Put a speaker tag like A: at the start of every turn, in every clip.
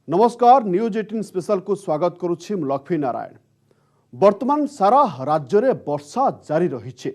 A: नमस्कार news 18 special को स्वागत करुछि लक्ष्मी नारायण। वर्तमान सारा राज्य में वर्षा जारी रही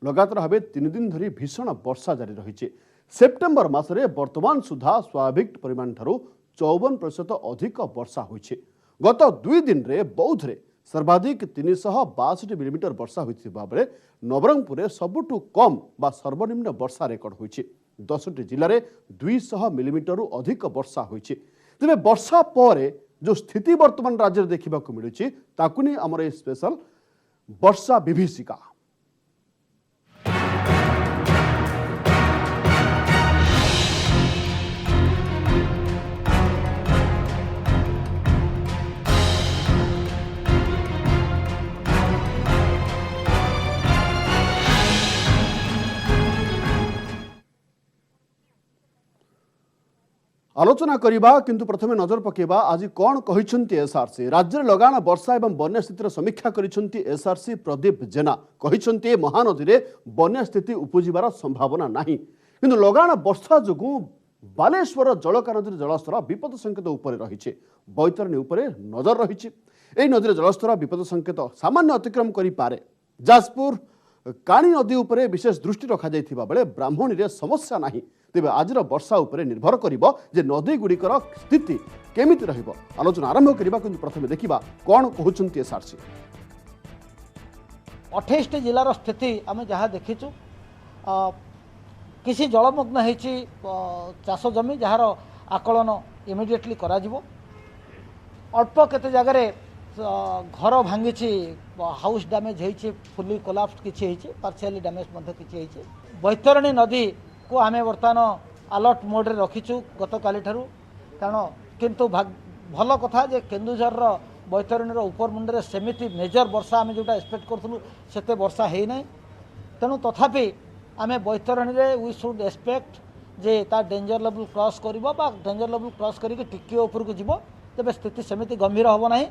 A: लगातार भाव 3 दिन धरी भीषण वर्षा जारी रही। सेप्टेम्बर मासरे वर्तमान सुधा स्वाभाविक परिमाण ठारू 54% अधिक वर्षा होइछे। गत 2 दिन रे बौद्ध रे सर्वाधिक 362 मिलीमीटर वर्षा होइथिबा बेले नवरंगपुर सबुठु कम बा सर्वनिम्न वर्षा रेकर्ड होइछे। 10टी जिले में 200 मिलीमीटर अधिक वर्षा होइछे। तेरे वर्षा पर जो स्थिति वर्तमान राज्य में देखा मिलूँ ताकू नहीं आमर ये स्पेशल वर्षा विभीषिका। आलोचना करिबा किंतु प्रथमे नजर पकेबा आज कौन कहिसंती एसआरसी। राज्य में लगाण वर्षा एवं बन्या स्थितिर समीक्षा करिसंती एसआरसी प्रदीप जेना। कहिसंती महानदी रे बन्या स्थिति उपजिबार संभावना नाही किंतु लगाण वर्षा जोगु बालेश्वर जलका नदी जलस्तर विपद संकेत उपरे रहिछे। बैतरणी उपरे नजर रहिछे। एई नदी जलस्तर विपद संकेत सामान्य अतिक्रम करि पारे। जाजपुर काणी नदी उपरे विशेष दृष्टि रखा जाइथिबा बेले ब्राह्मणी रे समस्या नाही। तेबे आजर वर्षा उपरे निर्भर करिबो जे नदी गुड़िकर स्थिति केमिति रहिबो। आलोचना आरंभ करिबा किंतु प्रथमे देखिबा कोन कहउचंती एसआरसी।
B: 28 जिलार स्थिति आम जहाँ देखीचु किसी जलमग्न होइछि चाष जमी जार आकलन इमिडिएटली करा जिवो। अल्प केते जगह घर भांगी हाउस डैमेज होइछि फुल्ली कोलाप्स किछि होइछि पार्शियली डैमेज मध्ये किछि होइछि। बैतरणी नदी को आम बर्तमान अलर्ट मोड रे रखीचु गत काली ठारू कारण किंतु भल कथा जे केन्दुझर बैतरणी उपर मुंडे सेमिति मेजर वर्षा आम जोटा एक्सपेक्ट करूँ सेते वर्षा है ना। तेणु तथापि आम बैतरणी रे वी शुड एक्सपेक्ट जे ता डेंजर लेवल क्रॉस करिवो बा डेंजर लेवल क्रॉस करिके टिके ऊपर को जीवो। तेबे स्थिति सेमिति गंभीर होबो नाही।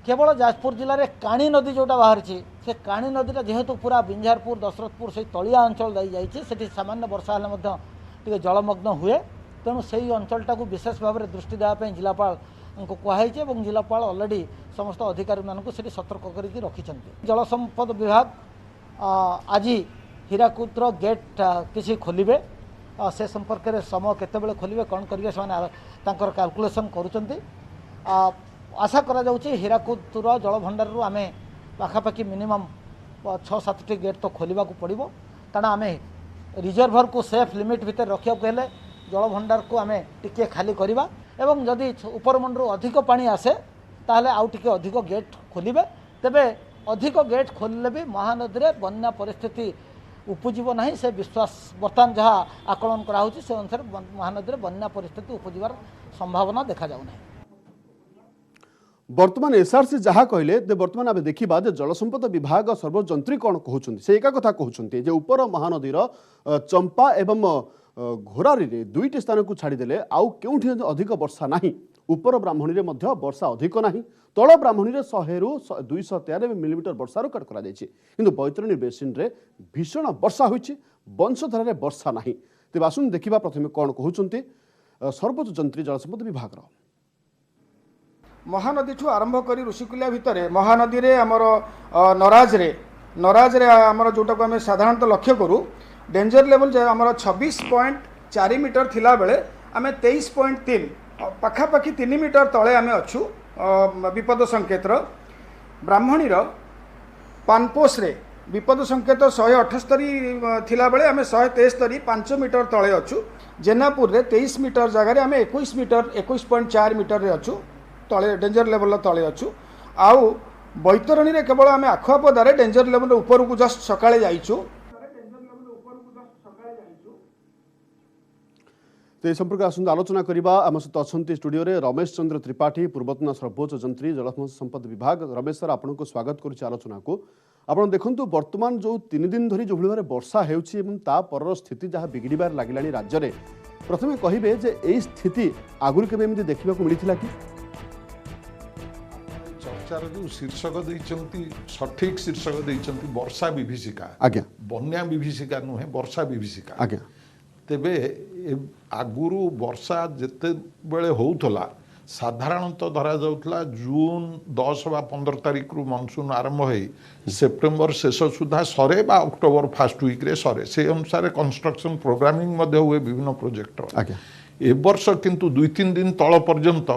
B: केवल जाजपुर जिले में काणी नदी जोटा बाहरी से काणी नदीटा जेहेतु पूरा बिंझारपुर दशरथपुर से तलिया अंचल जाइए सामान्य वर्षा हेल्ले जलमग्न हुए। तेणु से अंचलटा को विशेष भाव में दृष्टि देवाई जिलापाल को कहुई जिलापाल अलरेडी समस्त अधिकारी मानक सतर्क करके रखिंट। जल संपद विभाग आज हीराकुद्र गेट किसी खोलिबे से संपर्क में समय केतबेले खोलिबे कौन करेंगे से कैलकुलेसन करुँच। आशा करा जाउछि हीराकुदर जलभंडार आम पाखापाखि मिनिमम 6-7टी गेट तो खोलिबा को पड़िबो कारण आम रिजर्भर को सेफ लिमिट भितर रखिया हेले जलभंडार को आम टिके खाली करवा एवं जदि ऊपर मुंडू अधिक पानी आसे ताहले आउ टिके अधिक गेट खोलिबे। तेबे अधिक गेट खोलिले भी महानदी रे बन्या परिस्थिति उपजीव नहीं से विश्वास बर्तमान जहाँ आकलन करा होछि से अनुसार महानदी रे बन्या परिस्थिति उपजीवार संभावना देखा जाउ नहीं।
A: वर्तमान एसआरसी जहाँ कहले वर्तमान आम देखा जल संपद विभाग सर्वजंत्री कौन कहते से एका कथा कहते जे उपर महानदीर चंपा एवं घोरारी रे 2टी स्थान को छाड़देले आउ केउठी अधिक वर्षा नहीं। उपर ब्राह्मणी रे मध्य वर्षा अधिक नहीं। तल ब्राह्मणी रे 100 रु 293 मिलीमीटर वर्षा रेकर्ड करा जायछि किंतु बैतरणी बेसिन रे भीषण वर्षा होइछि। वंशधारा रे वर्षा नहीं। तेबे आसुन देखिबा प्रथमे कौन कहउचंती सर्वोच्च जंत्री जल संपद विभाग।
C: महानदी ठू आरंभ करी ऋषिकुलिया भितर महानदी रे आमर नराज रे आमर जोटा को आम साधारणतः लक्ष्य करूँ डेंजर लेवल आमर 26.4 मीटर थिला बेले आम 23.3 पाखापाखि 3 मीटर तले आम अच्छु विपद संकेत। ब्राह्मणीर पानपोस रे विपद संकेत 178 थिला बेले आम 173 5 मीटर तले अच्छु। जेनापुर रे 23 मीटर जगह आम 21.4 मीटर रे अच्छु तले डेंजर लेवल तले अच्छु। आउ बैतरणी रे केवल आम आखुआपदारे डेंजर लेवल ऊपर को जस्ट सकाळे जाइछु।
A: तो संपर्क आसंत आलोचना करवा आम सहित अच्छा स्टूडियो रे रमेश चंद्र त्रिपाठी पूर्वतन सर्वोच्च जंत्री जल संपद विभाग। रमेश सर आपन को स्वागत करुच्ची आलोचना को। आपड़ देखु वर्तमान जो 3 दिन धरी जो भाव वर्षा होपर स्थिति जहाँ बिगड़बार लगे राज्य में प्रथमे कहे जे यही स्थिति आगुरी केबे एमती देखा मिलता कि
D: चर्चार जो शीर्षक देइचंती सठिक शीर्षक देइचंती वर्षा विभीषिका।
A: आज्ञा
D: बन्या विभीषिका नुहे वर्षा विभीषिका।
A: आज्ञा
D: तेबे ଆଗରୁ ବର୍ଷା ଯେତେବେଳେ ହେଉଥିଲା ସାଧାରଣତଃ ଧରାଯାଉଥିଲା ଜୁନ୍ 10 ବା 15 ତାରିଖରୁ ମନସୁନ୍ ଆରମ୍ଭ ହୋଇ ସେପ୍ଟେମ୍ବର ଶେଷ ସୁଦ୍ଧା ସରେ ବା ଅକ୍ଟୋବର ଫାର୍ଷ୍ଟ ୱିକ୍ରେ ସରେ ସେ ଅନୁସାରେ କନଷ୍ଟ୍ରକ୍ସନ୍ ପ୍ରୋଗ୍ରାମିଂ ମଧ୍ୟ ହୁଏ ବିଭିନ୍ନ ପ୍ରୋଜେକ୍ଟର।
A: ଆଜ୍ଞା।
D: ଏ ବର୍ଷ କିନ୍ତୁ 2-3 ଦିନ ତଳ ପର୍ଯ୍ୟନ୍ତ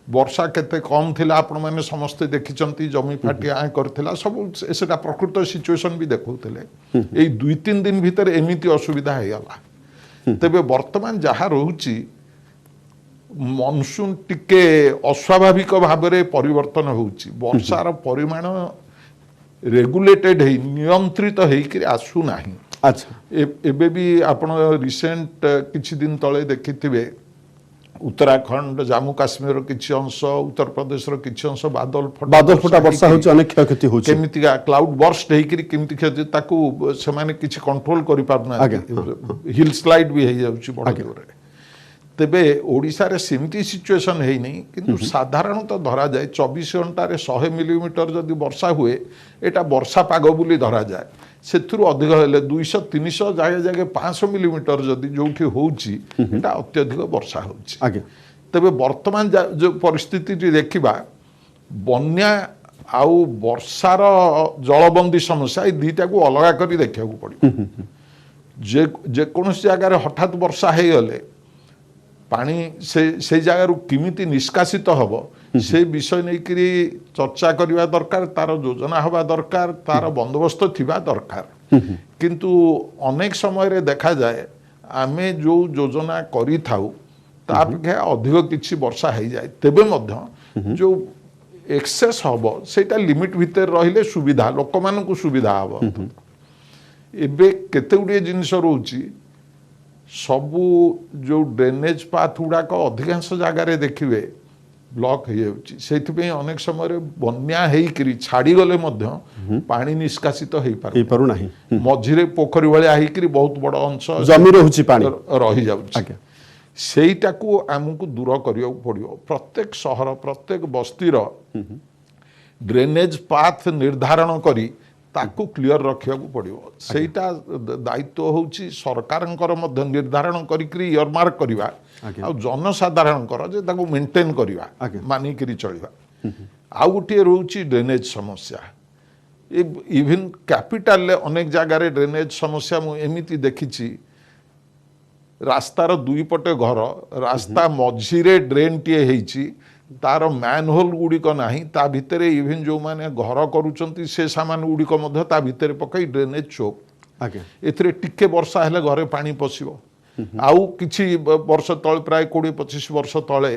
D: ବର୍ଷା କେତେ କମ୍ ଥିଲା ଆପଣମାନେ ସମସ୍ତେ ଦେଖିଛନ୍ତି, ଜମି ଫାଟି ଆଁ କରିଥିଲା ସବୁ ସେଟା ପ୍ରକୃତ ସିଚୁଏସନ୍ ବି ଦେଖାଉଥିଲେ। ଏଇ 2-3 ଦିନ ଭିତରେ ଏମିତି ଅସୁବିଧା ହେଇଗଲା। ତେବେ ବର୍ତ୍ତମାନ ଯାହା ରହୁଛି ମନସୁନ୍ ଟିକେ ଅସ୍ୱାଭାବିକ ଭାବରେ ପରିବର୍ତ୍ତନ ହେଉଛି, ବର୍ଷାର ପରିମାଣ ରେଗୁଲେଟେଡ୍ ହେଇ ନିୟନ୍ତ୍ରିତ ହେଇକରି ଆସୁନାହିଁ।
A: ଆଚ୍ଛା।
D: ଏବେ ବି ଆପଣ ରିସେଣ୍ଟ କିଛି ଦିନ ତଳେ ଦେଖିଥିବେ ଉତ୍ତରାଖଣ୍ଡ ଜାମ୍ମୁ କାଶ୍ମୀରର କିଛି ଅଂଶ ଉତ୍ତରପ୍ରଦେଶର କିଛି ଅଂଶ ବାଦଲ
A: ଫଟା ବର୍ଷା ହେଉଛି, ଅନେକ କ୍ଷୟକ୍ଷତି ହେଉଛି।
D: କେମିତିକା କ୍ଲାଉଡ୍ ବର୍ଷ୍ଟ ହେଇକରି କେମିତି କ୍ଷତି ତାକୁ ସେମାନେ କିଛି କଣ୍ଟ୍ରୋଲ କରିପାରୁନାହାନ୍ତି, ହିଲ୍ ସ୍ଲାଇଡ୍ ବି ହେଇଯାଉଛି ବଡ଼ ଜୋରରେ। ତେବେ ଓଡ଼ିଶାରେ ସେମିତି ସିଚୁଏସନ୍ ହେଇନି, କିନ୍ତୁ ସାଧାରଣତଃ ଧରାଯାଏ 24 ଘଣ୍ଟାରେ 100 ମିଲିମିଟର ଯଦି ବର୍ଷା ହୁଏ ଏଇଟା ବର୍ଷା ପାଗ ବୋଲି ଧରାଯାଏ। ସେଥିରୁ ଅଧିକ ହେଲେ 200-300 ଜାଗେ 500 ମିଲିମିଟର ଯଦି ଯୋଉଠି ହେଉଛି ଏଇଟା ଅତ୍ୟଧିକ ବର୍ଷା ହେଉଛି।
A: ଆଜ୍ଞା।
D: ତେବେ ବର୍ତ୍ତମାନ ଯେଉଁ ପରିସ୍ଥିତିଟି ଦେଖିବା, ବନ୍ୟା ଆଉ ବର୍ଷାର ଜଳବନ୍ଦୀ ସମସ୍ୟା ଏଇ ଦୁଇଟାକୁ ଅଲଗା କରି ଦେଖିବାକୁ ପଡ଼ିବ। ଯେକୌଣସି ଜାଗାରେ ହଠାତ୍ ବର୍ଷା ହେଇଗଲେ ପାଣି ସେଇ ଜାଗାରୁ କେମିତି ନିଷ୍କାସିତ ହେବ ସେ ବିଷୟ ନେଇକରି ଚର୍ଚ୍ଚା କରିବା ଦରକାର, ତାର ଯୋଜନା ହେବା ଦରକାର, ତାର ବନ୍ଦୋବସ୍ତ ଥିବା ଦରକାର। କିନ୍ତୁ ଅନେକ ସମୟରେ ଦେଖାଯାଏ ଆମେ ଯେଉଁ ଯୋଜନା କରିଥାଉ ତା ଅପେକ୍ଷା ଅଧିକ କିଛି ବର୍ଷା ହେଇଯାଏ। ତେବେ ମଧ୍ୟ ଯେଉଁ ଏକ୍ସେସ୍ ହେବ ସେଇଟା ଲିମିଟ୍ ଭିତରେ ରହିଲେ ସୁବିଧା, ଲୋକମାନଙ୍କୁ ସୁବିଧା ହେବ। ଏବେ କେତେ ଗୁଡ଼ିଏ ଜିନିଷ ରହୁଛି, ସବୁ ଯେଉଁ ଡ୍ରେନେଜ୍ ପାଥ୍ ଗୁଡ଼ାକ ଅଧିକାଂଶ ଜାଗାରେ ଦେଖିବେ ବ୍ଲକ୍ ହେଇଯାଉଛି। ସେଇଥିପାଇଁ ଅନେକ ସମୟରେ ବନ୍ୟା ହେଇକରି ଛାଡ଼ିଗଲେ ମଧ୍ୟ ପାଣି ନିଷ୍କାସିତ ହେଇପାରୁନାହିଁ। ମଝିରେ ପୋଖରୀ ଭଳିଆ ହେଇକରି ବହୁତ ବଡ଼ ଅଂଶ
A: ଜମି ରହୁଛି, ପାଣି
D: ରହିଯାଉଛି। ସେଇଟାକୁ ଆମକୁ ଦୂର କରିବାକୁ ପଡ଼ିବ। ପ୍ରତ୍ୟେକ ସହର ପ୍ରତ୍ୟେକ ବସ୍ତିର ଡ୍ରେନେଜ୍ ପାଥ୍ ନିର୍ଦ୍ଧାରଣ କରି ତାକୁ କ୍ଲିୟର ରଖିବାକୁ ପଡ଼ିବ। ସେଇଟା ଦାୟିତ୍ୱ ହେଉଛି ସରକାରଙ୍କର ମଧ୍ୟ ନିର୍ଦ୍ଧାରଣ କରିକିରି ଇୟରମାର୍କ କରିବା, ଆଉ ଜନସାଧାରଣଙ୍କର ଯେ ତାକୁ ମେଣ୍ଟେନ୍ କରିବା, ମାନିକିରି ଚଳିବା। ଆଉ ଗୋଟିଏ ରହୁଛି ଡ୍ରେନେଜ୍ ସମସ୍ୟା। ଇଭିନ୍ କ୍ୟାପିଟାଲରେ ଅନେକ ଜାଗାରେ ଡ୍ରେନେଜ୍ ସମସ୍ୟା ମୁଁ ଏମିତି ଦେଖିଛି, ରାସ୍ତାର ଦୁଇ ପଟେ ଘର, ରାସ୍ତା ମଝିରେ ଡ୍ରେନ୍ଟିଏ ହେଇଛି, ତାର ମ୍ୟାନହୋଲ୍ ଗୁଡ଼ିକ ନାହିଁ, ତା ଭିତରେ ଇଭିନ୍ ଯେଉଁମାନେ ଘର କରୁଛନ୍ତି ସେ ସାମାନ ଗୁଡ଼ିକ ମଧ୍ୟ ତା ଭିତରେ ପକାଇ ଡ୍ରେନେଜ୍ ଚୋକ୍। ଏଥିରେ ଟିକେ ବର୍ଷା ହେଲେ ଘରେ ପାଣି ପଶିବ। ଆଉ କିଛି ବର୍ଷ ତଳେ, ପ୍ରାୟ 20-25 ବର୍ଷ ତଳେ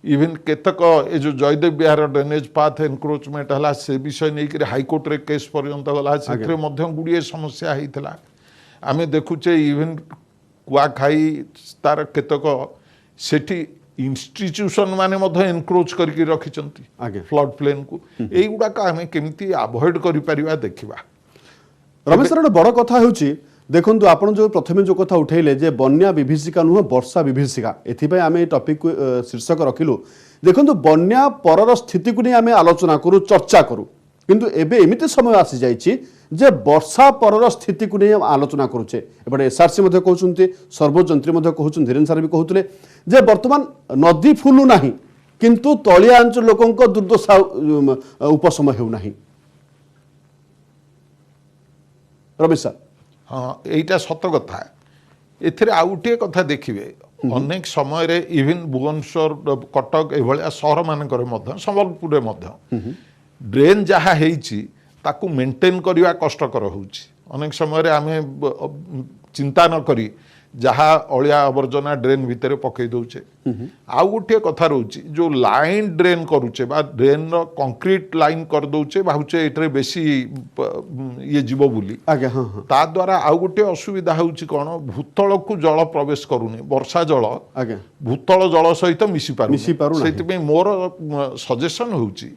D: ଇଭିନ୍ କେତେକ ଏ ଯେଉଁ Jaydev Vihar drainage path encroachment ହେଲା ସେ ବିଷୟ ନେଇକରି ହାଇକୋର୍ଟରେ କେସ୍ ପର୍ଯ୍ୟନ୍ତ ଗଲା, ସେଥିରେ ମଧ୍ୟ ଗୁଡ଼ିଏ ସମସ୍ୟା ହେଇଥିଲା। ଆମେ ଦେଖୁଛେ ଇଭିନ୍ କୁଆଖାଇ ତାର କେତେକ ସେଠି ଇନଷ୍ଟିଚ୍ୟୁସନ ମାନେ ମଧ୍ୟ ଏନକ୍ରୋଚ୍ କରିକି ରଖିଛନ୍ତି ଫ୍ଲଡ୍ ପ୍ଲେନ୍କୁ। ଏଇଗୁଡ଼ାକ ଆମେ କେମିତି ଆଭଏଡ୍ କରିପାରିବା ଦେଖିବା।
A: ରମେଶ ସାର୍, ଗୋଟେ ବଡ଼ କଥା ହେଉଛି, ଦେଖନ୍ତୁ ଆପଣ ଯେଉଁ ପ୍ରଥମେ ଯେଉଁ କଥା ଉଠେଇଲେ ଯେ ବନ୍ୟା ବିଭୀଷିକା ନୁହଁ ବର୍ଷା ବିଭୀଷିକା, ଏଥିପାଇଁ ଆମେ এই ଟପିକକୁ ଶୀର୍ଷକ ରଖିଲୁ। ଦେଖନ୍ତୁ ବନ୍ୟା ପରର ସ୍ଥିତିକୁ ନେଇ ଆମେ ଆଲୋଚନା କରୁ, ଚର୍ଚ୍ଚା କରୁ, କିନ୍ତୁ ଏବେ ଏମିତି ସମୟ ଆସିଯାଇଛି ଯେ ବର୍ଷା ପରର ସ୍ଥିତିକୁ ନେଇ ଆଲୋଚନା କରୁଛେ। ଏପଟେ ଏସ୍ଆରସି ମଧ୍ୟ କହୁଛନ୍ତି, ସର୍ବୋଚ୍ଚ ଯନ୍ତ୍ରୀ ମଧ୍ୟ କହୁଛନ୍ତି, ଧୀରେନ୍ଦ୍ର ସାର୍ ବି କହୁଥିଲେ ଯେ ବର୍ତ୍ତମାନ ନଦୀ ଫୁଲୁ ନାହିଁ କିନ୍ତୁ ତଳିଆ ଅଞ୍ଚଳ ଲୋକଙ୍କ ଦୁର୍ଦ୍ଦଶା ଉପଶମ ହେଉନାହିଁ। ରମେଶ ସାର୍,
D: ହଁ ଏଇଟା ସତ କଥା। ଏଥିରେ ଆଉ ଗୋଟିଏ କଥା ଦେଖିବେ, ଅନେକ ସମୟରେ ଇଭିନ୍ ଭୁବନେଶ୍ୱର, କଟକ ଏଭଳିଆ ସହରମାନଙ୍କରେ ମଧ୍ୟ, ସମ୍ବଲପୁରରେ ମଧ୍ୟ ଡ୍ରେନ୍ ଯାହା ହେଇଛି ତାକୁ ମେଣ୍ଟେନ୍ କରିବା କଷ୍ଟକର ହେଉଛି। ଅନେକ ସମୟରେ ଆମେ ଚିନ୍ତା ନ କରି ଯାହା ଅଳିଆ ଆବର୍ଜନା ଡ୍ରେନ୍ ଭିତରେ ପକାଇ ଦେଉଛେ। ଆଉ ଗୋଟିଏ କଥା ରହୁଛି, ଯେଉଁ ଲାଇନ୍ ଡ୍ରେନ୍ କରୁଛେ ବା ଡ୍ରେନ୍ର କଂକ୍ରିଟ୍ ଲାଇନ୍ କରିଦେଉଛେ, ଭାବୁଛେ ଏଠାରେ ବେଶୀ ଇଏ ଯିବ ବୋଲି, ତା ଦ୍ୱାରା ଆଉ ଗୋଟିଏ ଅସୁବିଧା ହେଉଛି କ'ଣ, ଭୂତଳକୁ ଜଳ ପ୍ରବେଶ କରୁନି। ବର୍ଷା ଜଳ ଭୂତଳ ଜଳ ସହିତ ମିଶି ପାରୁନି। ସେଥିପାଇଁ ମୋର ସଜେସନ୍ ହେଉଛି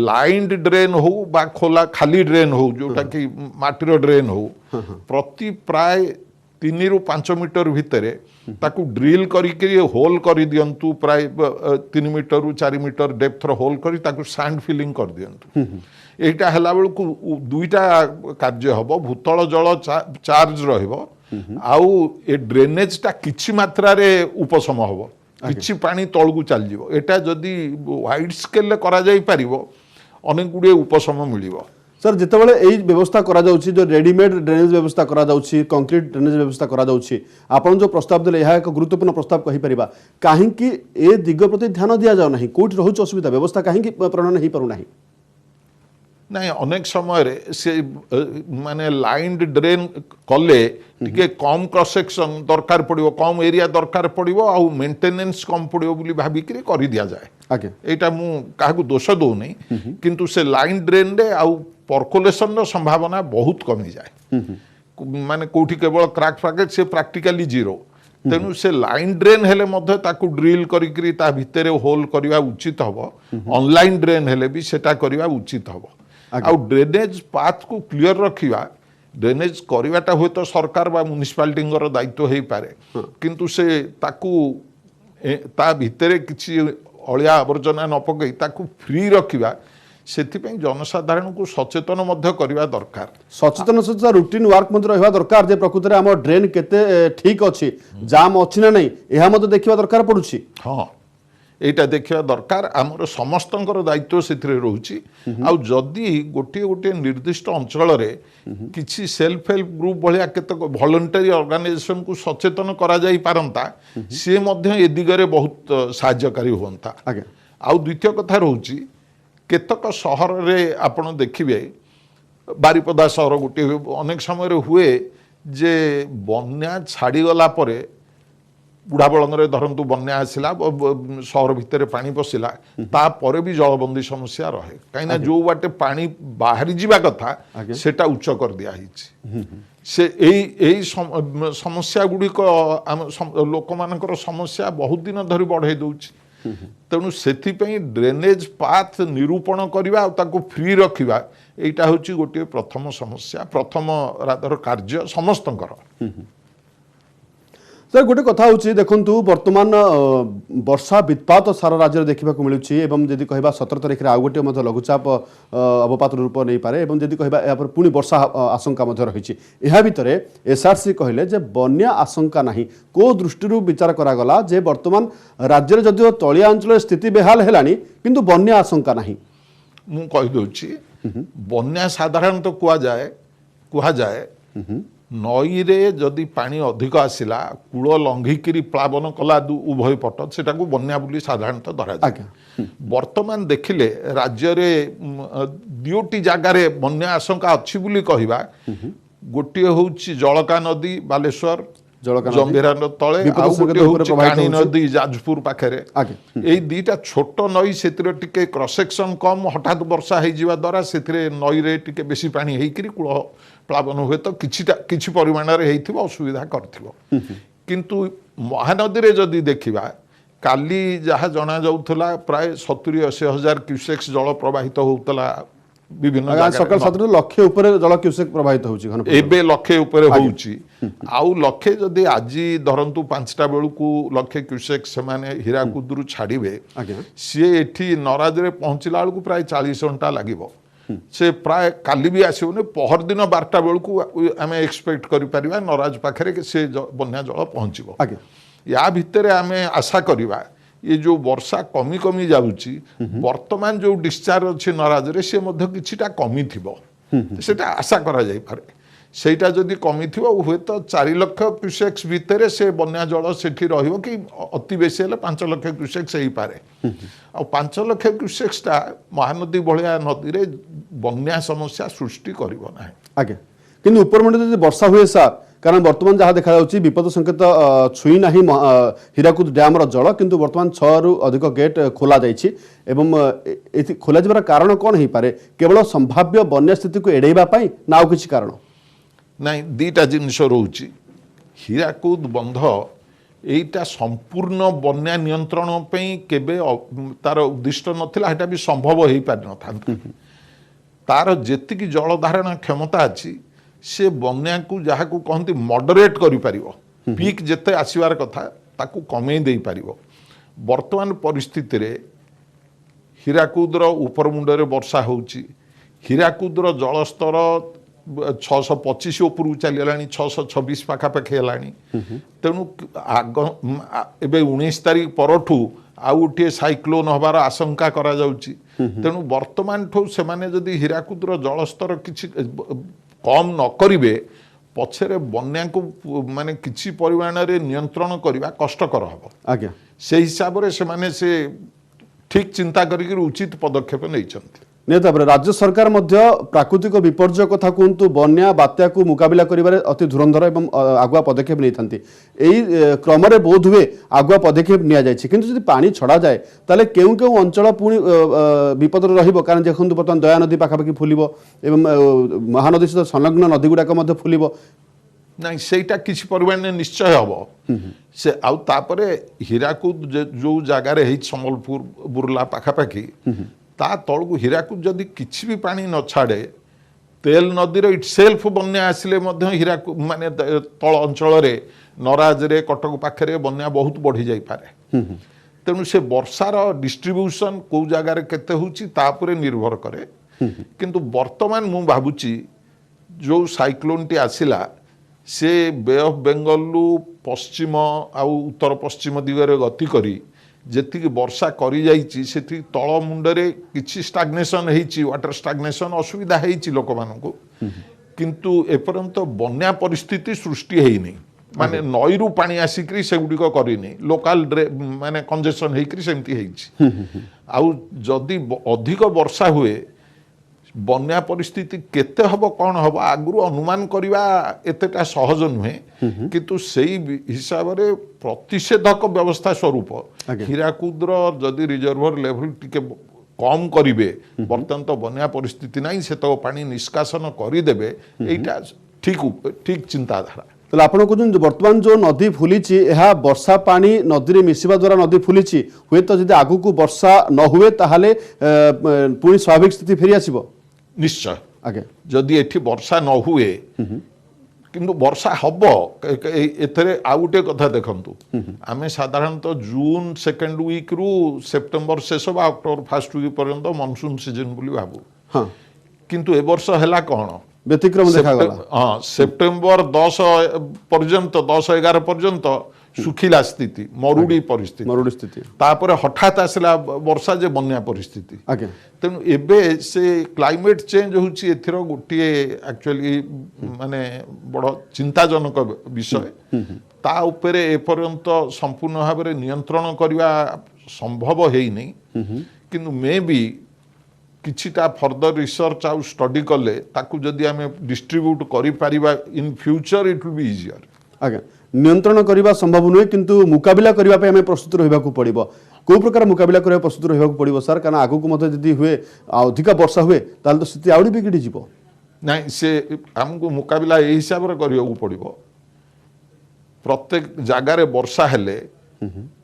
D: ଲାଇନ୍ଡ ଡ୍ରେନ୍ ହଉ ବା ଖୋଲା ଖାଲି ଡ୍ରେନ୍ ହଉ, ଯୋଉଟା କି ମାଟିର ଡ୍ରେନ୍ ହଉ, ପ୍ରତି ପ୍ରାୟ 3 ରୁ 5 ମିଟର ଭିତରେ ତାକୁ ଡ୍ରିଲ୍ କରିକି ହୋଲ୍ କରିଦିଅନ୍ତୁ, ପ୍ରାୟ 3 ମିଟରରୁ 4 ମିଟର ଡେପ୍ଥର ହୋଲ୍ କରି ତାକୁ ସାଣ୍ଡ ଫିଲିଂ କରିଦିଅନ୍ତୁ। এইটা ହେଲା ବେଳକୁ ଦୁଇଟା କାର୍ଯ୍ୟ ହେବ, ଭୂତଳ ଜଳ ଚାର୍ଜ ରହିବ आउ ए ड्रेनेज टा किछि मात्रा रे उपशम हबो किछि पानी तळगु चल जिवो एटा जदी वाइड स्केल करा जाई परिबो अनेक गुडे उपशम मिलिबो
A: सर जितेबाला यही व्यवस्था करा जाउछि जो रेडीमेड ड्रेनेज व्यवस्था करा जाउछि कंक्रीट ड्रेनेज व्यवस्था करा जाउछि आपण जो प्रस्ताव देले यह एक गुरुत्वपूर्ण प्रस्ताव कहि परिबा काहे कि ए दिग प्रति ध्यान दिया जाउ नाही कोठी रहउछ असुविधा व्यवस्था काहे कि प्रणयन हे परू नाही
D: नहीं अनेक समय रे से माने लाइन ड्रेन कले टिके कम क्रॉस सेक्शन दरकार पड़िबो कम एरिया दरकार पड़िबो आ मेंटेनेंस कम पड़िबो बोली भाबी करी करि दिया जाए
A: आगे
D: एटा मु काहकु दोष दो नहीं किंतु से लाइन ड्रेन रे आ पर्कुलेशन रो संभावना बहुत कमी जाए माने कोठी केवल क्रैक फ्रैकेट से प्रैक्टिकली जीरो तेणु से लाइन ड्रेन हेले मध्य ताकू ड्रिल करी ता भितरे होल करवा उचित हबो ऑनलाइन ड्रेन हेले भी सेटा करवा उचित हबो आ ड्रेनेज पाथ को क्लियर रखिवा ड्रेनेज करवाटा हुए तो सरकार बा म्युनिसिपालिटी दायित्व हो पारे किंतु से ताकू ता भितरे किछि अलिया आवर्जना न पकई ताकू फ्री रखिवा सेथिपई जनसाधारण को सचेतन मध्य करवा दरकार
A: सचेतन सचेतन रूटीन वर्क मध्य रहबा दरकार जे प्रकृति रे हम ड्रेन केते ठीक अछि जाम अछि ना नहीं एहा मध्य देखिबा दरकार पडुछि
D: हाँ एटा देखिया दरकार आमर समस्तंकर दायित्व सेथिरे रहउछि आ जदि गोटे गोटे निर्दिष्ट अंचल रे किछि सेल्फ हेल्प ग्रुप भलिया केतक वॉलंटरी ऑर्गेनाइजेशन को सचेतन करा जाई पारंता से मध्य ए दिगरे बहुत सहायकारी होंता
A: आगे
D: आ द्वितीय कथा रहउछि केतक शहर रे आपण देखिबे बारिपदा शहर गोटे अनेक समय रे हुए जे बन्या छाड़ी गला परे बुढ़ाबलंगे धरतु बन्या आसला शहर भितर पानी पशिला तापर भी जलबंदी समस्या रहे कहीं जो बाटे पानी बाहरी जावा कथा सेटा उच्च कर दिया से यही समस्या गुड़िक लोक मानकर समस्या बहुत दिन धरी बढ़े दौची तेणु से ड्रेनेज पाथ निरूपण करवा ताको फ्री रखिबा एटा होची गोटे प्रथम समस्या प्रथम रादर कार्य समस्तंकर
A: सर गोटे कथा होची देखंतु वर्तमान वर्षा वित्पात सारा राज्य देखा मिलूँ एवं जदि कहबा 17 तारिख रे आ गोटे मध्य लघुचाप अवपात रूप नहीं पारे एवं जदि कहबा या पर पुणी वर्षा आशंका मध्य रही है भितर एसआरसी कहले जे बन्या आशंका नहीं को दृष्टि विचार करागला जे वर्तमान राज्य जदिव तलिया अंचल स्थिति बेहाल हेलानी किंतु बन्या आशंका नहीं
D: मु कहि दोछि बन्या साधारणतः कुआ जाए नई रे जदि पानी अधिक आसिला कूल लंघिकी प्लावन कला उभय पट सेटा को बन्या बोली साधारणतः धरा जाए वर्तमान देखिले राज्य रे दुटी जगार बन्या आशंका अच्छी बोली कहबा गोटे होउछि जळका नदी बालेश्वर जंभीरा तले आ गोटे होउछि कानी नदी जाजपुर पाखरे एई दीटा छोट नई सेतिर टिके क्रॉस सेक्शन कम हठात वर्षा हे जिवा द्वारा सेतिरे नई रे टिके बेसी पानी हेकरी कूल प्लावन हुए तो किछि परिमाण रे हेइथिबो असुविधा करथिबो किंतु महानदी रे जदि देखिबा काली जहा जना जाउथला प्राय 70-80 हजार क्यूसेक्स जल प्रवाहित होउतला विभिन्न
A: सकाल 7 लक्ष ऊपर जल क्यूसेक प्रवाहित होउची
D: एबे लक्ष ऊपर होउची आउ लक्ष जदि आजी धरंतु 5टा बेलू को लक्ष क्यूसेक से माने हीराकुदरू छाड़िबे सी एठी नराज रे पहुंचला बेलू प्राय 40 घंटा लागिबो से प्राय काली भी आसने पहर दिन 12टा बेलू आम एक्सपेक्ट कर नराज पाखे से बन्या जल पहुँचो या भितर आम आशा करवा ये जो वर्षा कमी कमी जाऊँगी वर्तमान जो डिस्चार्ज अच्छी नराज रे से किछिटा कमी थी सेटा आशा करा जाई पारे सेटा जदि कमी थी हुए तो 4 लाख क्यूसेक्स भितर से बन्या जल सेठी रहिबो कि अति बेसी हेले 5 लाख क्यूसेक्स हो पारे आ 5 लाख क्यूसेक्सटा महानदी भलिया नदी रे बन्या समस्या सृष्टि करिवो नाही
A: आगे किंतु उपरमुंडे जदि वर्षा हुए सार कारण वर्तमान जहाँ देखा जाउछि विपद संकेत छुई नाही हीराकुद डैम जल किंतु वर्तमान 6 रु अधिक गेट खोला जाइछि एवं खोला जबार कारण कौन हो पारे केवल संभाव्य बन्या स्थिति को एड़ेबा पई ना आउ किछि कारण
D: नहीं दीटा जिनस रोची हीराकुद बंध एटा संपूर्ण बन्या नियंत्रण केबे तार उद्दिष्ट नथिला हेटा भी संभव हो पारि न तार जेतिकी जल धारण क्षमता अच्छी से बन्या को जहाँ को कहते मॉडरेट करि परिवो पीक जेते आसीबार कथा ताकू कमे दे परिवो वर्तमान परिस्थिति रे हीराकुदर उपरमुंडरे वर्षा होउची हीराकुदर जलस्तर 625 ଉପରକୁ ଚାଲିଗଲାଣି 626 ପାଖାପାଖି ହେଲାଣି ତେଣୁ ଏବେ 19 ତାରିଖ ପରଠୁ ଆଉ ଗୋଟିଏ ସାଇକ୍ଲୋନ ହେବାର ଆଶଙ୍କା କରାଯାଉଛି ତେଣୁ ବର୍ତ୍ତମାନଠୁ ସେମାନେ ଯଦି ହୀରାକୁଦର ଜଳସ୍ତର କିଛି କମ୍ ନ କରିବେ ପଛରେ ବନ୍ୟାକୁ ମାନେ କିଛି ପରିମାଣରେ ନିୟନ୍ତ୍ରଣ କରିବା କଷ୍ଟକର ହେବ
A: ଆଜ୍ଞା
D: ସେହି ହିସାବରେ ସେମାନେ ସେ ଠିକ୍ ଚିନ୍ତା କରିକି ଉଚିତ ପଦକ୍ଷେପ ନେଇଛନ୍ତି।
A: ନିହାତି ଭାବରେ ରାଜ୍ୟ ସରକାର ମଧ୍ୟ ପ୍ରାକୃତିକ ବିପର୍ଯ୍ୟୟ କଥା କୁହନ୍ତୁ ବନ୍ୟା ବାତ୍ୟାକୁ ମୁକାବିଲା କରିବାରେ ଅତି ଧୁରନ୍ଧର ଏବଂ ଆଗୁଆ ପଦକ୍ଷେପ ନେଇଥାନ୍ତି ଏହି କ୍ରମରେ ବୋଧ ହୁଏ ଆଗୁଆ ପଦକ୍ଷେପ ନିଆଯାଇଛି କିନ୍ତୁ ଯଦି ପାଣି ଛଡ଼ାଯାଏ ତାହେଲେ କେଉଁ କେଉଁ ଅଞ୍ଚଳ ପୁଣି ବିପଦରେ ରହିବ କାରଣ ଦେଖନ୍ତୁ ବର୍ତ୍ତମାନ ଦୟା ନଦୀ ପାଖାପାଖି ଫୁଲିବ ଏବଂ ମହାନଦୀ ସହିତ ସଂଲଗ୍ନ ନଦୀ ଗୁଡ଼ାକ ମଧ୍ୟ ଫୁଲିବ
D: ନାଇଁ ସେଇଟା କିଛି ପରିମାଣରେ ନିଶ୍ଚୟ ହେବ ସେ ଆଉ ତାପରେ ହୀରାକୁଦ ଯୋଉ ଜାଗାରେ ହେଇଛି ସମ୍ବଲପୁର ବୁର୍ଲା ପାଖାପାଖି ତା ତଳକୁ ହୀରାକୁଦ ଯଦି କିଛି ବି ପାଣି ନ ଛାଡ଼େ ତେଲ ନଦୀର ଇଟସେଲ୍ଫ ବନ୍ୟା ଆସିଲେ ମଧ୍ୟ ହୀରାକୁଦ ମାନେ ତଳ ଅଞ୍ଚଳରେ ନରାଜରେ କଟକ ପାଖରେ ବନ୍ୟା ବହୁତ ବଢ଼ି ଯାଇପାରେ ତେଣୁ ସେ ବର୍ଷାର ଡିଷ୍ଟ୍ରିବ୍ୟୁସନ କେଉଁ ଜାଗାରେ କେତେ ହେଉଛି ତା ଉପରେ ନିର୍ଭର କରେ କିନ୍ତୁ ବର୍ତ୍ତମାନ ମୁଁ ଭାବୁଛି ଯେଉଁ ସାଇକ୍ଲୋନଟି ଆସିଲା ସେ ବେ ଅଫ୍ ବେଙ୍ଗଲରୁ ପଶ୍ଚିମ ଆଉ ଉତ୍ତର ପଶ୍ଚିମ ଦିଗରେ ଗତି କରି ଯେତିକି ବର୍ଷା କରିଯାଇଛି ସେତିକି ତଳ ମୁଣ୍ଡରେ କିଛି ଷ୍ଟାଗ୍ନେସନ୍ ହେଇଛି ୱାଟର ଷ୍ଟାଗ୍ନେସନ୍ ଅସୁବିଧା ହେଇଛି ଲୋକମାନଙ୍କୁ କିନ୍ତୁ ଏପର୍ଯ୍ୟନ୍ତ ବନ୍ୟା ପରିସ୍ଥିତି ସୃଷ୍ଟି ହେଇନି ମାନେ ନଈରୁ ପାଣି ଆସିକରି ସେଗୁଡ଼ିକ କରିନି ଲୋକାଲ ମାନେ କଞ୍ଜେସନ୍ ହେଇକରି ସେମିତି ହେଇଛି ଆଉ ଯଦି ଅଧିକ ବର୍ଷା ହୁଏ ବନ୍ୟା ପରିସ୍ଥିତି କେତେ ହେବ କ'ଣ ହେବ ଆଗରୁ ଅନୁମାନ କରିବା ଏତେଟା ସହଜ ନୁହେଁ କିନ୍ତୁ ସେଇ ହିସାବରେ ପ୍ରତିଷେଧକ ବ୍ୟବସ୍ଥା ସ୍ୱରୂପ ହୀରାକୁଦର ଯଦି ରିଜର୍ଭର ଲେଭେଲ ଟିକେ କମ୍ କରିବେ ବର୍ତ୍ତମାନ ତ ବନ୍ୟା ପରିସ୍ଥିତି ନାହିଁ ସେତକ ପାଣି ନିଷ୍କାସନ କରିଦେବେ ଏଇଟା ଠିକ୍ ଚିନ୍ତାଧାରା
A: তাহলে আপনার কোথাও বর্তমান যে নদী ফুলিছি এহা বর্ষা পানি নদীরে মিশিবা দ্বারা নদী ফুলিছি হুয়েত যদি আগুকু বর্ষা ন হুয়ে তাহলে পুনি স্বাভাবিক স্থিতি ফেরি আসিব
D: নিশ্চয়
A: আগে
D: যদি এটি বর্ষা ন হুয়ে কিন্তু বর্ষা হব এথরে আউ গোটে কথা দেখন্তু আমি সাধারণত জুন সেকেন্ড উইক রু সেপ্টেম্বর শেষ বা অক্টোবর ফার্স্ট উইক পর্যন্ত মনসুন সিজন বলি ভাবু কিন্তু এ বর্ষ হেলা কোন
A: ব্যতিক্রম দেখাগলা
D: হ্যাঁ সেপ্টেম্বর 10 পর্যন্ত 10-11 পর্যন্ত শুখিলা স্থিতি মরুড়ি পরিস্থিতি তারপরে হঠাৎ আসলা বর্ষা যে বন্যা পরিস্থিতি তেণু এবে সে ক্লাইমেট চেঞ্জ হচ্ছে এথির গোটিয়ে একচুয়ালি মানে বড় চিন্তাজনক বিষয় তা উপরে এপর্যন্ত সম্পূর্ণ ভাবে নিয়ন্ত্রণ করা সম্ভব হয়নি কিন্তু মে বি কিছিটা ফর্দর রিসর্চ আউ স্টডি কলে তাকু যদি আমি ডিস্ট্রিব্यूट করি পারিবা in future it will be easier
A: আজ্ঞা নিয়ন্ত্রণ করা সম্ভব নুহে কিন্তু মুকাবিলা করা আমি প্রস্তুত রহবাকু পড়িব কেউ প্রকার মুকাবিলা করা প্রস্তুত রহবাকু পড়িব স্যার কারণ আগুক মধ্যে যদি হুয়ে অধিক বর্ষা হুয়ে তাহলে তো স্থিতি আউরি বিগিড়ি যাব
D: না সে আমকু মুকাবিলা এই হিসাবে করিବାକୁ পড়িব প্রত্যেক জায়গায় বর্ষা হেলে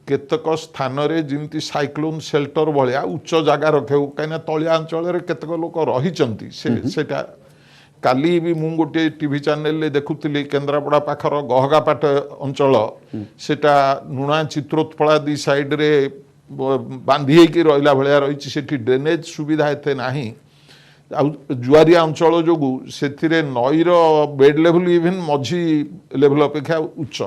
D: কেতক স্থানরে যেমতি সাইক্লোন শেল্টর ভলিয়া উচ্চ জায়গা রখাও কাইনা তলিয়া অঞ্চলের কেতক লোক রহিচন্তি সেটা কালি বি মু গোটে টিভি চ্যানেল দেখুଥିଲି কেন্দ্রাপড়া পাখর গহগাপাট অঞ্চল সেটা নুণা চিত্রোৎপলা দি সাইডরে বাঁধি হয়েকি রহিলা ভলিয়া রয়েছে সেটি ড্রেনেজ সুবিধা এতে ନାହିଁ ଆଉ ଜୁଆରିଆ ଅଞ୍ଚଳ ଯୋଗୁଁ ସେଥିରେ ନଈର ବେଡ୍ ଲେଭେଲ ଇଭେନ୍ ମଝି ଲେଭେଲ ଅପେକ୍ଷା ଉଚ୍ଚ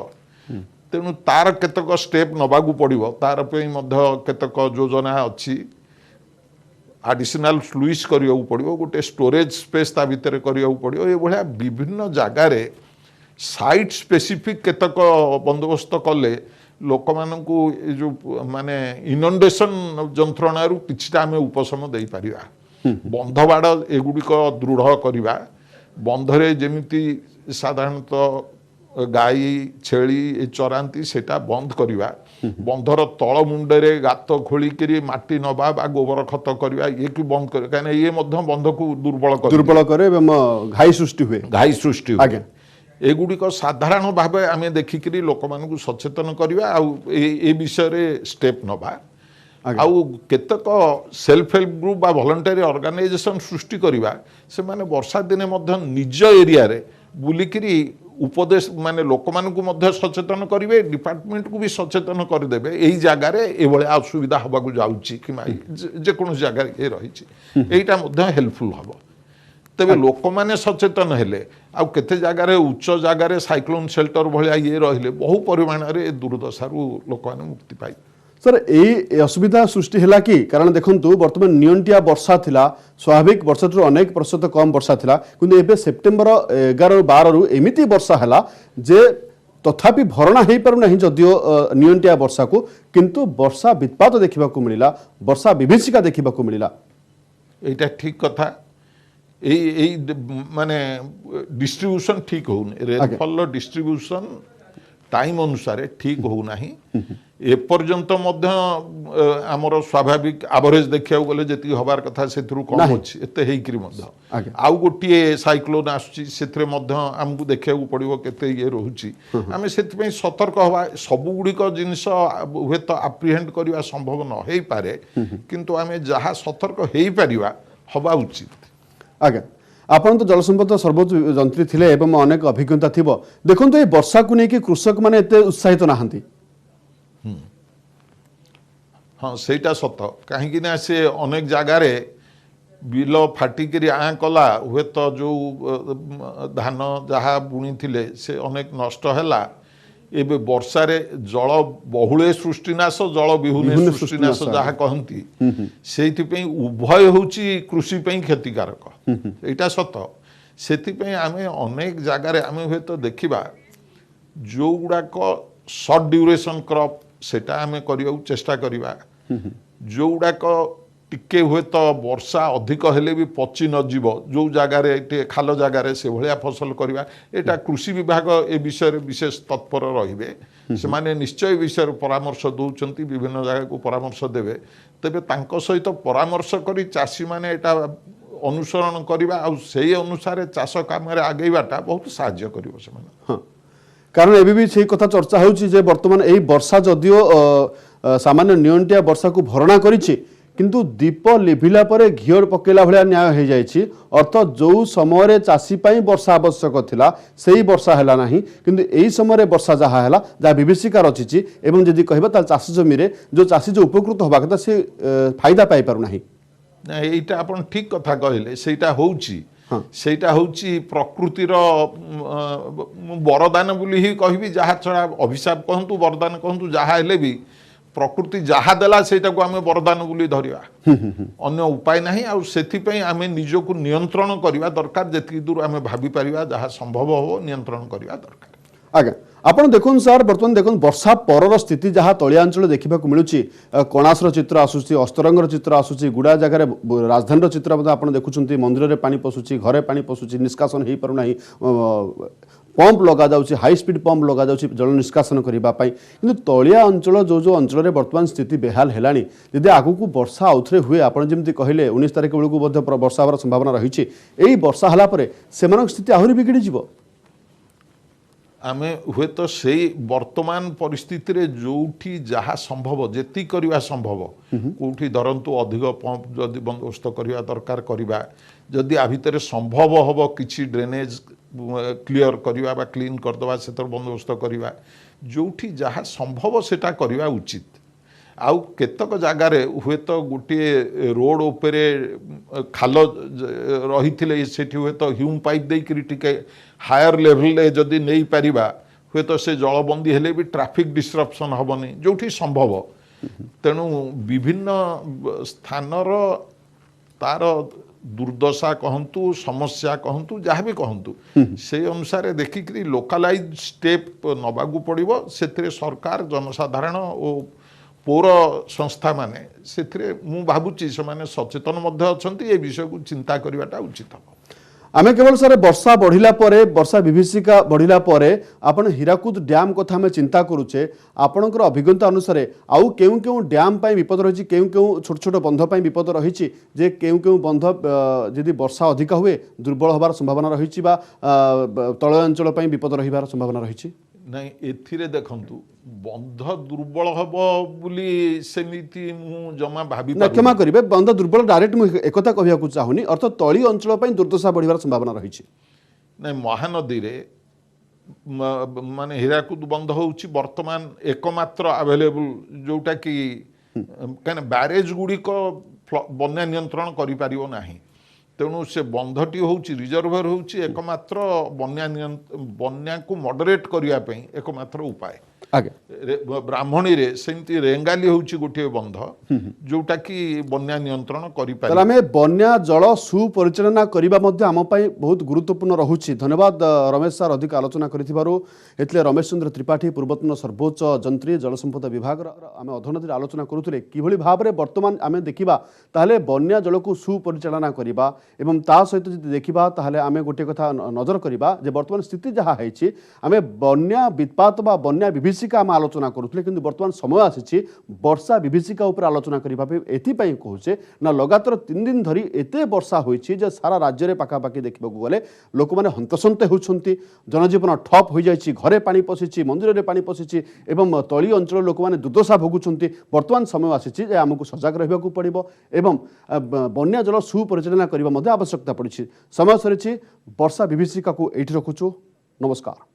D: ତେଣୁ ତାର କେତେକ ଷ୍ଟେପ୍ ନେବାକୁ ପଡ଼ିବ ତାର ପାଇଁ ମଧ୍ୟ କେତେକ ଯୋଜନା ଅଛି ଆଡିସନାଲ ସ୍ଲୁଇସ୍ କରିବାକୁ ପଡ଼ିବ ଗୋଟେ ଷ୍ଟୋରେଜ ସ୍ପେସ୍ ତା ଭିତରେ କରିବାକୁ ପଡ଼ିବ ଏଭଳିଆ ବିଭିନ୍ନ ଜାଗାରେ ସାଇଟ୍ ସ୍ପେସିଫିକ୍ କେତେକ ବନ୍ଦୋବସ୍ତ କଲେ ଲୋକମାନଙ୍କୁ ଏ ଯେଉଁ ମାନେ ଇନଣ୍ଡେସନ ଯନ୍ତ୍ରଣାରୁ କିଛିଟା ଆମେ ଉପଶମ ଦେଇପାରିବା ବନ୍ଧ ବାଡ଼ ଏଗୁଡ଼ିକ ଦୃଢ଼ କରିବା ବନ୍ଧରେ ଯେମିତି ସାଧାରଣତଃ ଗାଈ ଛେଳି ଚରାନ୍ତି ସେଟା ବନ୍ଦ କରିବା ବନ୍ଧର ତଳ ମୁଣ୍ଡରେ ଗାତ ଖୋଳିକିରି ମାଟି ନେବା ବା ଗୋବର ଖତ କରିବା ଇଏକୁ ବନ୍ଦ କରିବା କାହିଁକିନା ଇଏ ମଧ୍ୟ ବନ୍ଧକୁ ଦୁର୍ବଳ କରେ ଏବଂ ଘାଇ ସୃଷ୍ଟି ହୁଏ ଆଜ୍ଞା ଏଗୁଡ଼ିକ ସାଧାରଣ ଭାବେ ଆମେ ଦେଖିକିରି ଲୋକମାନଙ୍କୁ ସଚେତନ କରିବା ଆଉ ଏ ବିଷୟରେ ଷ୍ଟେପ୍ ନେବା ଆଉ କେତେକ ସେଲ୍ଫ ହେଲ୍ପ ଗ୍ରୁପ୍ ବା ଭଲଣ୍ଟାରୀ ଅର୍ଗାନାଇଜେସନ୍ ସୃଷ୍ଟି କରିବା ସେମାନେ ବର୍ଷା ଦିନେ ମଧ୍ୟ ନିଜ ଏରିଆରେ ବୁଲିକିରି ଉପଦେଶ ମାନେ ଲୋକମାନଙ୍କୁ ମଧ୍ୟ ସଚେତନ କରିବେ ଡିପାର୍ଟମେଣ୍ଟକୁ ବି ସଚେତନ କରିଦେବେ ଏଇ ଜାଗାରେ ଏଭଳିଆ ଅସୁବିଧା ହେବାକୁ ଯାଉଛି କିମ୍ବା ଯେକୌଣସି ଜାଗାରେ ଏ ରହିଛି ଏଇଟା ମଧ୍ୟ ହେଲ୍ପଫୁଲ୍ ହେବ तेबे लोक मैंने सचेतन हेले आउ केते जगार उच्च जगार साइक्लोन शेल्टर भाया ये रहिले बहु परिमाण रे दुर्दशारू लोक मैंने मुक्ति पाई।
A: सर यही असुविधा सृष्टि है कि कारण देखंतु वर्तमान नियंटिया वर्षा थिला स्वाभाविक वर्षा अनेक प्रतिशत कम वर्षा थिला किंतु एबे सेप्टेम्बर 11-12 रु एमिति वर्षा हैला जे तथापि भरणा हो पार ना जदियो नियंटिया वर्षा को किंतु वर्षा वित्पात देखा मिलला वर्षा विभीषिका देखा मिलला।
D: एटा ठीक कथा माने डिस्ट्रीब्यूशन ठीक हो रेनफॉल डिस्ट्रीब्यूशन टाइम अनुसार ठीक हो नाही एपर्यंत मध्य आमर स्वाभाविक एवरेज देखा गले जी हबार कथा से कम अच्छी एत आउ गोटे साइक्लोन आमको देखा पड़ो केते ये रोची आम से सतर्क हवा सबुगुड़िक जिनस हे तो आप्रिहेंड करवा संभव न हो पारे किंतु आम जहाँ सतर्क हो पारिबा हवा उचित।
A: आज्ञा आपन तो जलसंपद सर्वोच्च जंत्री थिले एवं अनेक अभिज्ञता थिबो देखंतु ए वर्षा को लेकिन कृषक माने एते उत्साहित नाहंती।
D: हाँ सेटा सत कहीं ना से अनेक जगार बिल फाटिकी आँ कला हुए तो जो धान जहाँ बुणी थिले से अनेक नष्ट हैला एबे वर्षार जल बहुले सृष्टिनाश जल विहुने सृष्टिनाश जहाँ कहती से उभय होची कृषि क्षतिकारक यहाँ सत से आम अनेक जगार आम हे तो देखा जो गुड़ाक सर्ट ड्यूरेशन क्रॉप सेटा आम करने चेष्टा करवा जो गुड़ाक टिके हुए तो वर्षा अधिक हेले भी पची न जीव जो जगार खाल जगार से भाया फसल करवा एटा कृषि विभाग ए विषय विशेष तत्पर रे से माने निश्चय विषय परामर्श दौरान विभिन्न जगह को परामर्श देवे तेबे तांको सहित परामर्श करी चाषी माने एटा अनुसरण करवा से अनुसार चाष काम आगेबाटा बहुत साहाय्य करिवो से माने।
A: हाँ कारण एबी भी से कथा चर्चा होउची जे वर्तमान एई वर्षा जदियो सामान्य नियंटिया वर्षा को भरणा करिछि किंतु दीप लिभिला परे घिओर पकेला भलिया न्याय हो जाइछि अर्थ जो समय चाषी पाई वर्षा आवश्यक थिला सेही वर्षा हैला नाही किंतु एई समय वर्षा जहा हैला जा विभीषिका रचिछि एवं जदि कहबा ता चाषी जमी रे जो चाषी जो उपकृत होबा कथा से फायदा पाई पारु नाही।
D: एटा आपण ठीक कथा कहले सेटा होउछि सेटा होउछि प्रकृतिर वरदान बोली ही कहबी जहा छड़ा अभिशाप कहंतु वरदान कहंतु जहा हेले भी प्रकृति जहा देला सेटा को आमे वरदान बोली धरिया अन्य उपाय नाही आ सेथि पई आमे निजको नियंत्रण करबा दरकार जेति दूर आमे भाबी परिबा जहा संभव हो नियंत्रण करबा दरकार।
A: आज्ञा आपण देखुन सर बर्तमान देखुन वर्षा परर स्थिति जहाँ तलिया अंचल देखा मिलूँ कणासर चित्र आसूसी अस्तरंगर चित्र आसूसी गुड़ा जगार राजधानी चित्र आप देखुं मंदिर में पानी पशुची घरे पानी पशुची निष्कासन हो पारना पंप लगा जाउछि हाई स्पीड पंप लगा जाउछि जल निष्कासन करने कि तलिया अंचल जो जो अंचल बर्तमान स्थिति बेहाल है जदि आगू वर्षा आउथरे हुए आप जमी कहले 19 तारिख बेलू वर्षा हबार संभावना रही है वर्षा है स्थिति आहरी बिगड़ी जीव
D: आमे हुए तो सही वर्तमान परिस्थिति रे जोठी जहाँ संभव जेती करवा संभव कोठी धरंतु अधिक पंप जदि बंदोबस्त करवा दरकार करवा जदि आ भितर संभव हम किसी ड्रेनेज क्लियर करवा बा क्लीन करदवा से बंदोबस्त करवा जोठी जहाँ संभव सेटा करवा उचित। आउ केतक जगार हुए तो गोटे रोड उपरे खाल रही से हुए तो ह्यूम पाइप देकरी टिके हायर लेवल जदि नहीं पारिबा हुए तो से जलबंदी हेले भी ट्रैफिक डिस्ट्रप्शन हेनी जो संभव तेणु विभिन्न स्थानर तार दुर्दशा कहतु समस्या कहतु जहाँ भी कहतु से अनुसार देखिक लोकालाइज स्टेप नबाकू पड़ो से सरकार जनसाधारण और पौर संस्था माने से मु भावुची से माने सचेतन मध्य अछंती ए विषय को चिंता करवाटा उचित हम।
A: आमे केवल सर वर्षा बढ़िला परे वर्षा विभीषिका बढ़िला परे आपण हीराकुद डैम कथा आमे चिंता करूचे आपणकर अभिज्ञता अनुसार आउ केउ केउ डैम पाई विपद रही केउ केउ छोट छोट बंध पाई विपद रही जे केउ केउ बंध यदि वर्षा अधिक हुए दुर्बल होबार संभावना रही बा तळ अंचल पाई विपद रहिबार संभावना रही
D: नहीं एथिरे देखंतु बंध दुर्बल हबो बुली सेमिति मु जमा भाबी
A: ना क्षमा करिवे बंध दुर्बल डायरेक्ट मु एकता कहिया को चाहुनी अर्थ तळी अंचल पई दुर्दशा बढ़िबार संभावना रही
D: नहीं महानदी रे माने हीराकुद बंध होउची वर्तमान एकमात्र अवेलेबल जोटा कि कने बैरेज गुडी को बन्या नियंत्रण करि पारिबो नाही तेणु से बंधटी होउची रिजर्वर होउची एकमात्र बन्या को मॉडरेट करिया पई एकमात्र उपाय
A: आगे
D: ब्राह्मणी रे सेमती रेंगाली होउची गोटे बंध जोटा कि बन्या नियंत्रण करि
A: ताहले
D: पारे
A: आमे बन्या जल सुपरिचालना करिबा मध्ये आम पई बहुत गुरुत्वपूर्ण रहुछि। धन्यवाद रमेश सर अधिक आलोचना करिथिबारु। एतले रमेश चंद्र त्रिपाठी पूर्वतन सर्वोच्च जंत्री जल संपद विभाग आमे अधोन्नति आलोचना करूथिले किभଳି भाबरे वर्तमान आमे देखिबा ताहले बन्या जल को सुपरिचालना करिबा एवं ता सहित जदि देखिबा ताहले आमे गोटे कथा नजर करिबा जे वर्तमान स्थिति जहा हैछि आमे बन्या वित्पात बा बन्या विभीषिका आम आलोचना करूथिले किंतु वर्तमान समय आसीछि वर्षा विभीषिका उपर आलोचना करिबा पे एथि पई कहूचे ना लगातार 3 दिन धरी एते वर्षा होइछि जे सारा राज्य रे पाखापाखि देखिबा गले लोक माने हंतसंत होउछंती जनजीवन ठप हो जाइछि घरे पानी पसिछि मंदिर रे पानी पसिछि एवं तळी अंचल लोक माने दुर्दशा भोगुछंती। वर्तमान समय आसीछि जे हमकु सजग रहबा को पड़िबो एवं बन्या जल सुपरिचालना करिबा मध्ये आवश्यकता पड़िछि। समय सरिछि वर्षा विभीषिका को एठी रखुछु। नमस्कार।